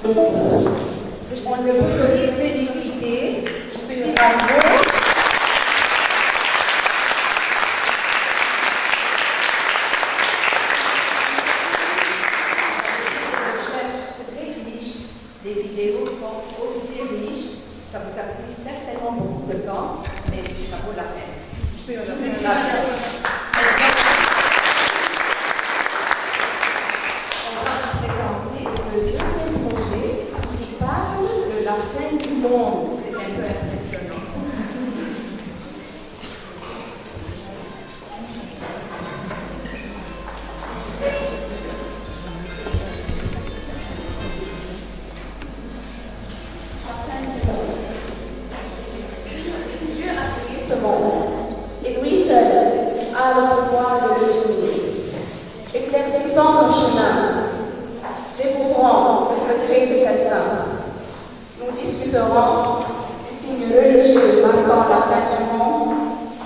On ne peut que les féliciter. Bravo. Les vidéos sont aussi riches, ça vous a pris certainement beaucoup de temps, mais ça vaut la peine. On va présenter le deuxième projet qui parle de la fin du monde. C'est un peu impressionnant. Ce monde, et lui seul a le pouvoir de le détruire. Éclaircissons nos chemins, découvrons le secret de cette fin. Nous discuterons des signes religieux marquant la fin du monde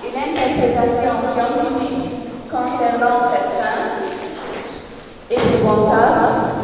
et l'interprétation scientifique concernant cette fin épouvantable.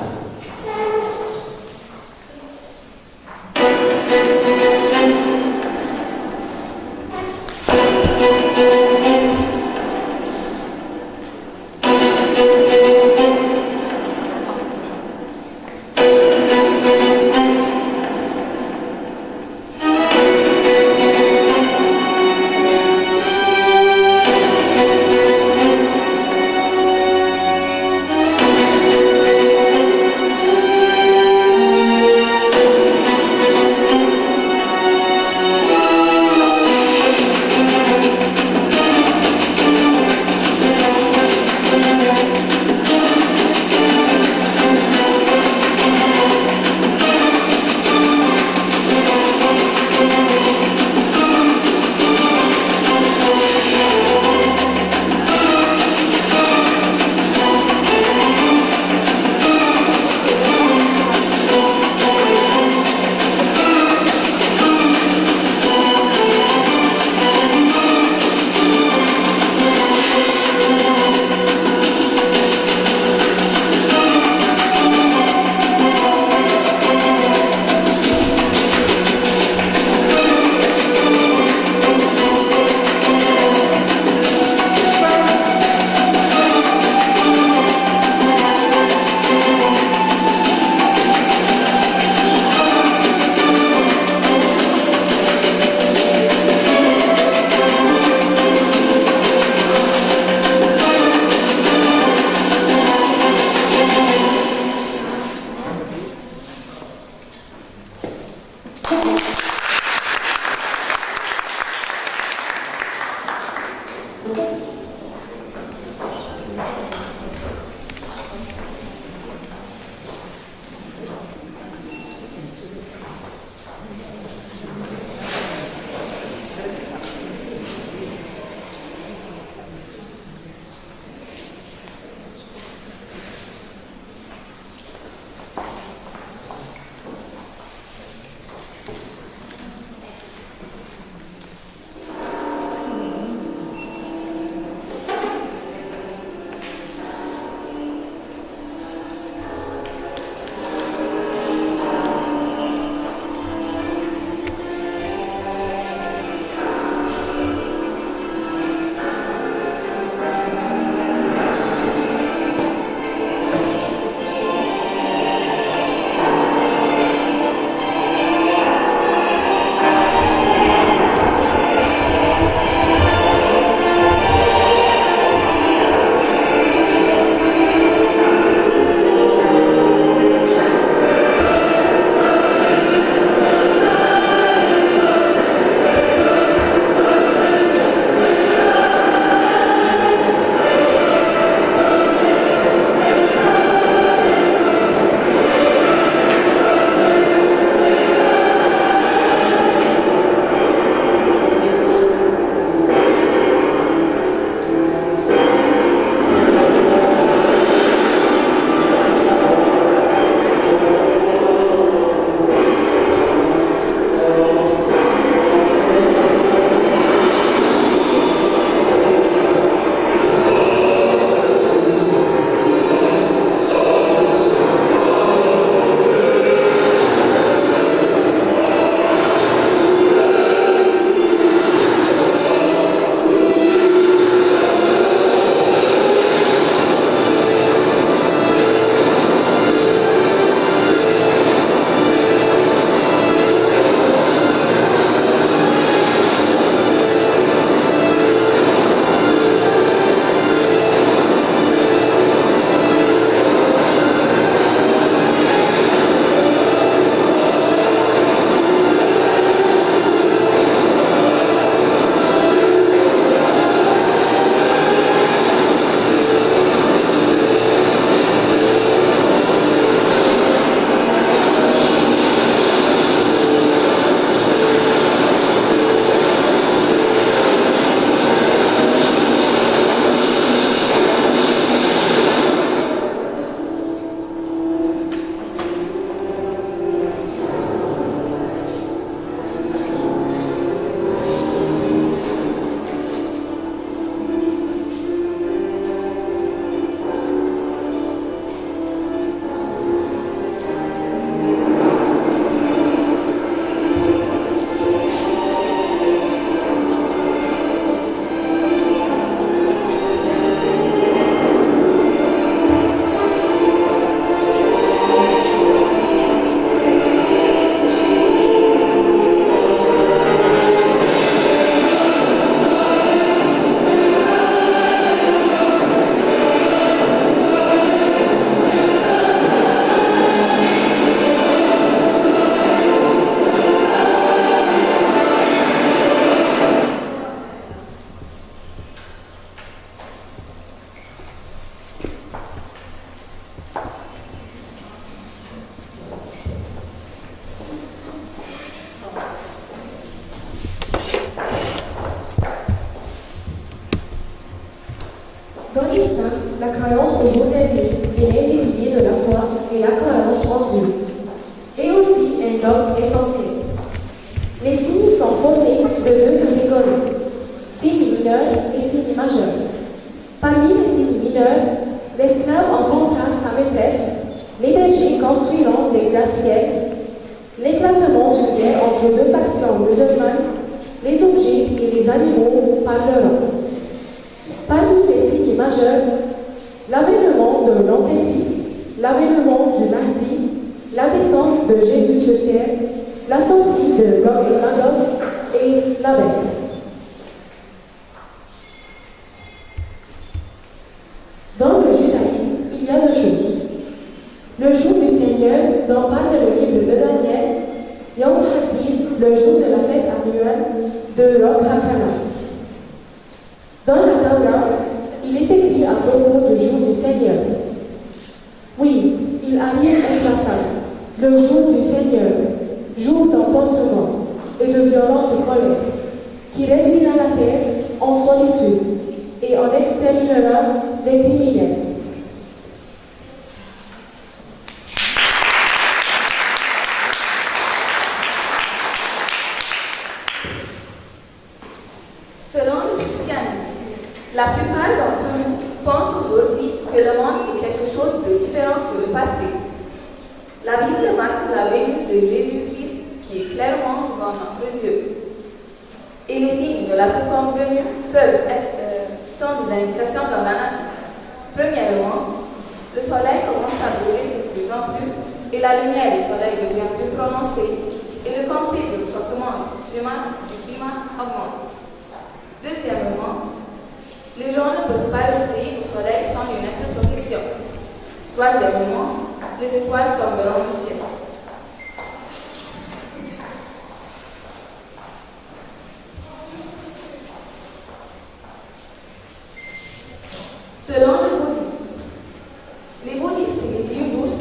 entre deux factions musulmanes, les objets et les animaux parleront. Parmi les signes majeurs, l'avènement de l'Antéchrist, l'avènement du Mahdi, la descente de Jésus sur terre, la sortie de Gog et Magog et la bête. Dans le judaïsme, il y a deux choses. Le jour du Seigneur, dont parle le livre de Daniel, Yom Hadid, le jour de la fête annuelle de Rosh Hashanah. Dans la Torah, il est écrit à propos du jour du Seigneur. Oui, il arrive inclassable, le jour du Seigneur, jour d'emportement et de violente colère, qui réduira la terre en solitude et en exterminera les criminels. Selon le christianisme, la plupart d'entre nous pensent aujourd'hui que le monde est quelque chose de différent que le passé. La Bible marque la venue de Jésus-Christ qui est clairement devant nos yeux. Et les signes de la seconde venue sont des indications dans la nature. Premièrement, le soleil commence à briller de plus en plus et la lumière du soleil devient plus prononcée et le conseil de réchauffement du climat augmente. Deuxièmement, les gens ne peuvent pas rester au soleil sans lunettes de protection. Troisièmement, les étoiles tomberont du ciel. Selon le bouddhisme, les bouddhistes et les hindous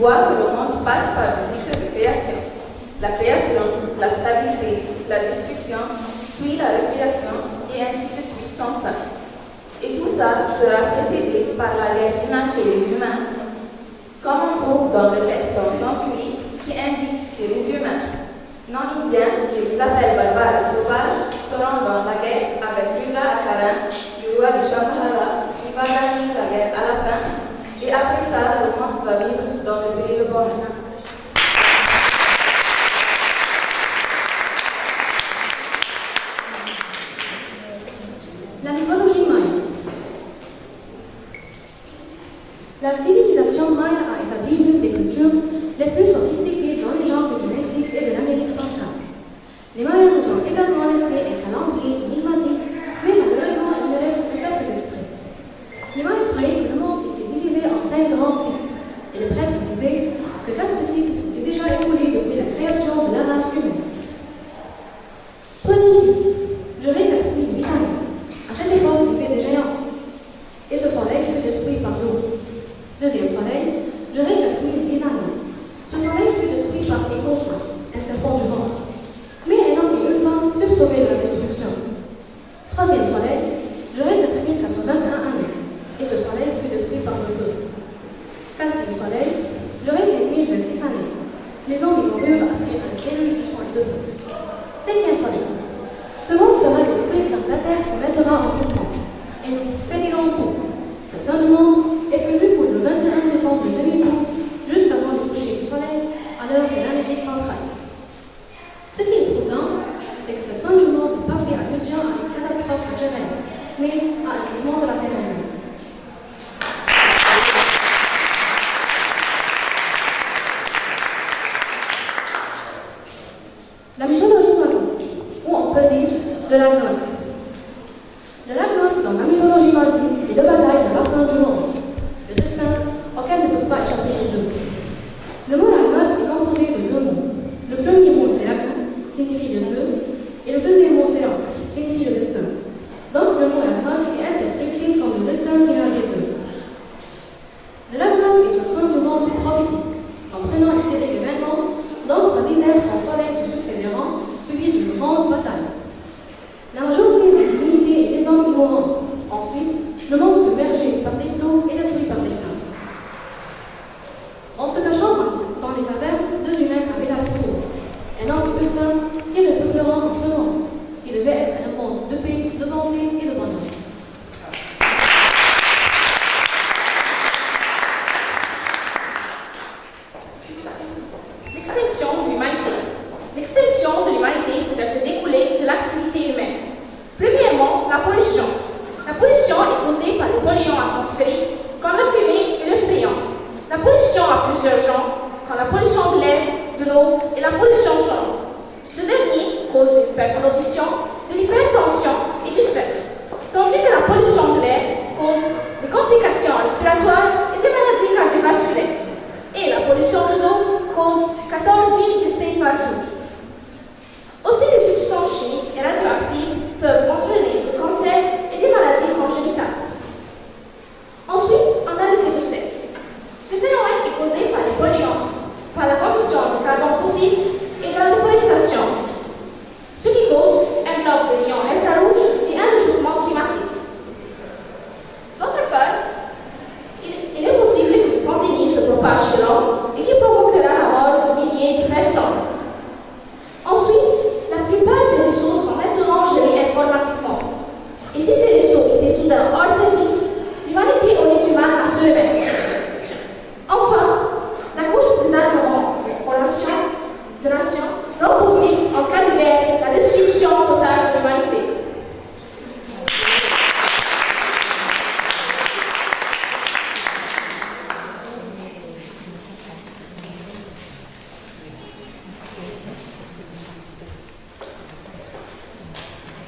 voient que le monde passe par des cycles de création. La création, la stabilité, la destruction, suit la récréation et ainsi de suite sans fin. Et tout ça sera précédé par la guerre finale chez les humains, comme on trouve dans le texte en sanskrit qui indique que les humains non indiens, qui les appellent barbares et sauvages, seront dans la guerre avec Rudra Akaran, le roi de Shambhala, qui va gagner la guerre à la fin, et après ça, le monde va vivre dans le pays de Borne. La mythologie maya. La civilisation maya a établi l'une des cultures les plus sophistiquées dans les genres du Mexique et de l'Amérique centrale. Les Mayas nous ont également laissé un calendrier énigmatique, mais malheureusement il ne reste que quelques extraits. Les Mayas croyaient que le monde était divisé en 5 grands cycles, et le prêtre disait que 4 cycles s'étaient déjà écoulés depuis la création de la race humaine. Premier cycle, duré 48 années. À cette époque, vivaient des géants, et ce soleil fut détruit par l'eau. Deuxième soleil, duré 4010 années. Ce soleil fut détruit par Écossa, un serpent du vent. Mais un homme et une femme furent sauvés de la destruction. Troisième soleil, duré 4081 années. Et ce soleil fut détruit par le feu. Quatrième soleil, duré 5026 années. Les hommes y moururent après un déluge du sang et de feu. Cinquième soleil. Ce monde sera détruit car la terre se mettra en mouvement. Et nous périrons tout. Cette fin du monde est prévue pour le 21 décembre 2012, juste avant le coucher du soleil, à l'heure de l'Amérique centrale. Ce qui est troublant, c'est que cette fin du monde n'est pas fait allusion à une catastrophe naturelle, mais à un mouvement de la Terre humaine. La mythologie nordique, ou on peut dire de la Nordique. Le lac Nord dans la mythologie nordique est de pollution a plusieurs genres, comme la pollution de l'air, de l'eau et la pollution sonore. Ce dernier cause une perte d'audition, de l'hypertension et du stress, tandis que la pollution de l'air cause des complications respiratoires et des maladies cardiovasculaires. Et la pollution de l'eau cause 14 000 décès par jour. Aussi, les substances chimiques et radioactives peuvent entraîner le cancer et des maladies congénitales. Ensuite, on a l'effet de serre. Ce phénomène est causé par les polluants, par la combustion de carbone fossile et de la déforestation, ce qui cause un bloc de rayons infrarouges et un réchauffement climatique. D'autre part, il est possible qu'une pandémie se propage chez l'homme et qui provoquera la mort de milliers de personnes. Ensuite, la plupart des réseaux sont maintenant gérés informatiquement. Et si ces réseaux étaient soudain hors service, l'humanité aurait du mal à se remettre. Enfin, la course des armements de nations rend possible, en cas de guerre, la destruction totale de l'humanité.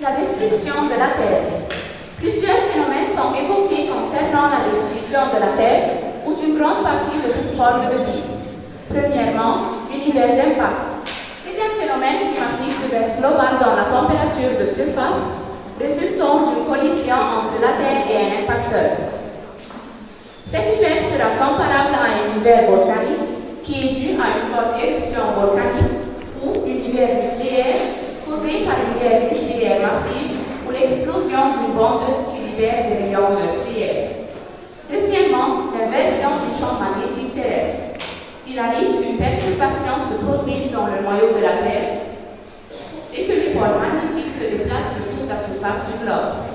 La destruction de la Terre. Plusieurs phénomènes sont évoqués concernant la destruction de la Terre ou d'une grande partie de toute forme de vie. Premièrement, l'univers d'impact. C'est un phénomène climatique de baisse globale dans la température de surface résultant d'une collision entre la Terre et un impacteur. Cet univers sera comparable à un univers volcanique qui est dû à une forte éruption volcanique ou univers nucléaire causé par une guerre nucléaire massive ou l'explosion d'une bombe qui libère des rayons meurtriers. Deuxièmement, l'inversion du champ magnétique terrestre. Il arrive qu'une perturbation se produise dans le noyau de la Terre et que les pôles magnétiques se déplacent sur toute la surface du globe,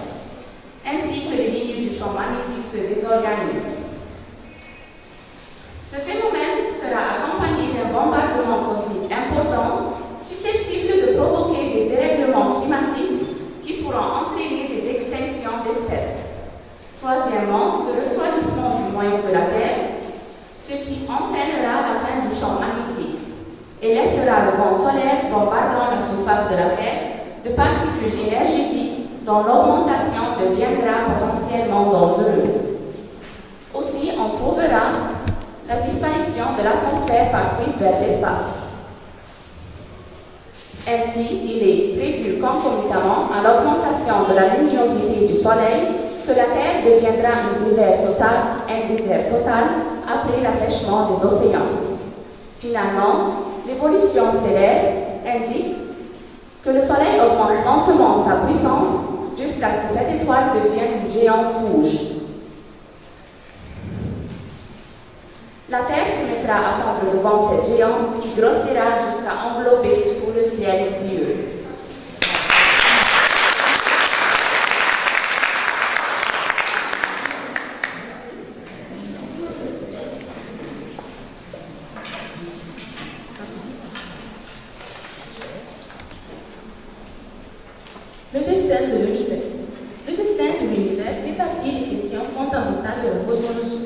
ainsi que les lignes du champ magnétique se désorganisent. Ce phénomène sera accompagné d'un bombardement cosmique important susceptible de provoquer des dérèglements climatiques qui pourront entraîner des extinctions d'espèces. Troisièmement, le refroidissement du noyau de la Terre, ce qui entraînera la fin du champ magnétique et laissera le vent solaire bombardant la surface de la Terre de particules énergétiques dont l'augmentation deviendra potentiellement dangereuse. Aussi, on trouvera la disparition de l'atmosphère par fuite vers l'espace. Ainsi, il est prévu concomitamment à l'augmentation de la luminosité du Soleil que la Terre deviendra un désert total après l'assèchement des océans. Finalement, l'évolution stellaire indique que le Soleil augmente lentement sa puissance jusqu'à ce que cette étoile devienne une géante rouge. La Terre se mettra à fondre devant cette géante qui grossira jusqu'à englober tout le ciel diurne. Le destin de l'univers. Le destin de l'univers fait partie des questions fondamentales de la cosmologie.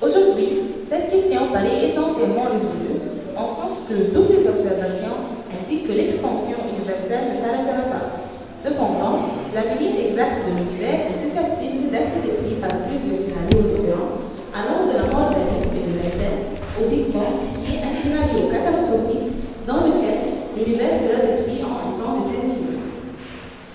Aujourd'hui, cette question paraît essentiellement résolue, en sens que toutes les observations indiquent que l'expansion universelle ne s'arrêtera pas. Cependant, la limite exacte de l'univers est susceptible d'être décrite par plusieurs scénarios différents, allant de la mort d'un universel au Big Bang, qui est un scénario catastrophique dans lequel l'univers sera détruit en un temps déterminé.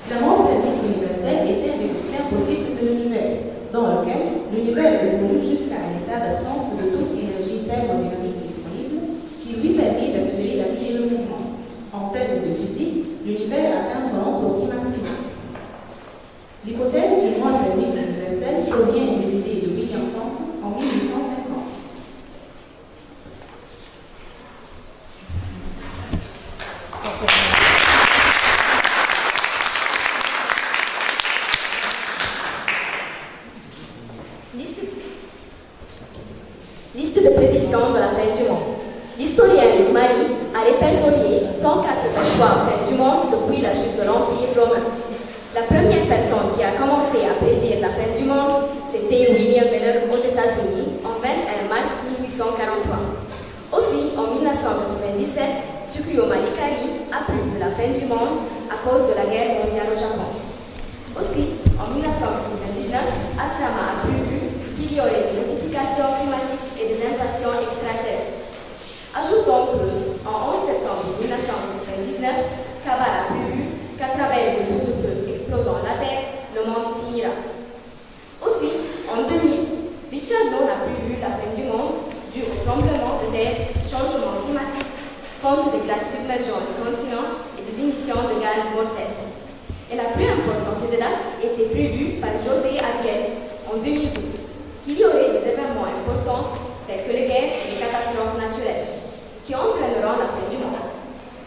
La mort thermique universelle est un des destins possibles de l'univers, dans lequel l'univers évolue jusqu'à un état d'absence de toute énergie thermodynamique disponible qui lui permet d'assurer la vie et le mouvement. En termes de physique, l'univers atteint son entropie maximale. L'hypothèse d'une mort thermique universelle provient des idées de William Thomson en 1850. Liste de prédictions de la fin du monde. L'historien Luc Marie a répertorié 183 fins du monde depuis la chute de l'Empire romain. La première personne qui a commencé à prédire la fin du monde, c'était William Miller aux États-Unis en 21 mars 1800. 1843. Aussi, en 1997, Tsukuyo Malikari a prévu la fin du monde à cause de la guerre mondiale au Japon. Aussi, en 1999, Asrama a prévu qu'il y aurait des modifications climatiques et des invasions extraterrestres. Ajoutons qu'en 11 septembre 1999, Kabbalah a prévu qu'à travers des bouts de feu explosant la Terre, le monde finira. Aussi, en 2000, Richard Long a prévu la fin du monde dû au tremblement de terre, changement climatique, fonte des glaces submergeant le continent et des émissions de gaz mortels. Et la plus importante des dates était prévue par José Arguelles en 2012, qu'il y aurait des événements importants tels que les guerres et les catastrophes naturelles, qui entraîneront la fin du monde.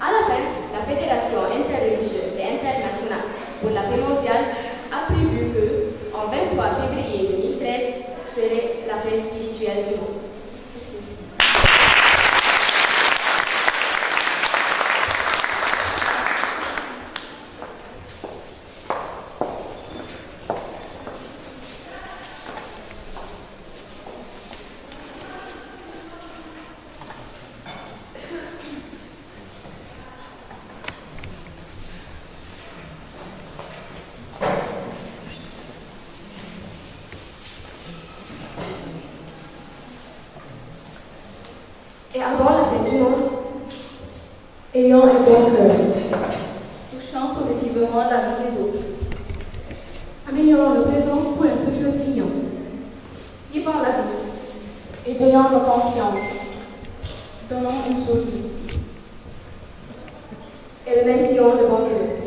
À la fin, la Fédération interreligieuse et internationale pour la paix mondiale a prévu que, en 23 février 2013, serait la paix spirituelle du monde. Merci. Et avant la fin du monde, ayant un bon cœur, Touchant positivement la vie des autres. améliorant le présent pour un futur brillant, Vivons la vie. Éveillons nos consciences. Donnant une sourire. Et remercions le bon Dieu.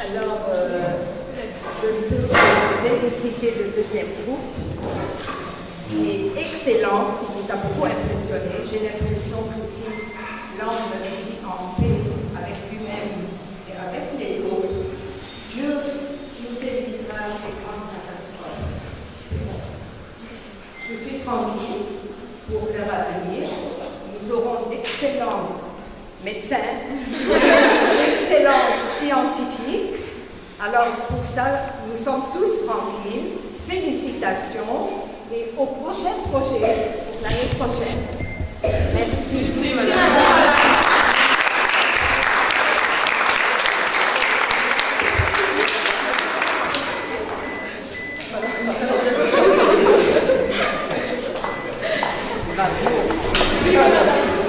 Alors, je peux féliciter le deuxième groupe, qui est excellent, qui nous a beaucoup impressionné. J'ai l'impression que si l'homme vit en paix avec lui-même et avec les autres, Dieu nous évitera ces grandes catastrophes. C'est bon. Je suis tranquille pour leur avenir. Nous aurons d'excellents médecins, d'excellents scientifiques. Alors pour ça, nous sommes tous tranquilles. Félicitations et au prochain projet, l'année prochaine. Merci. Bravo.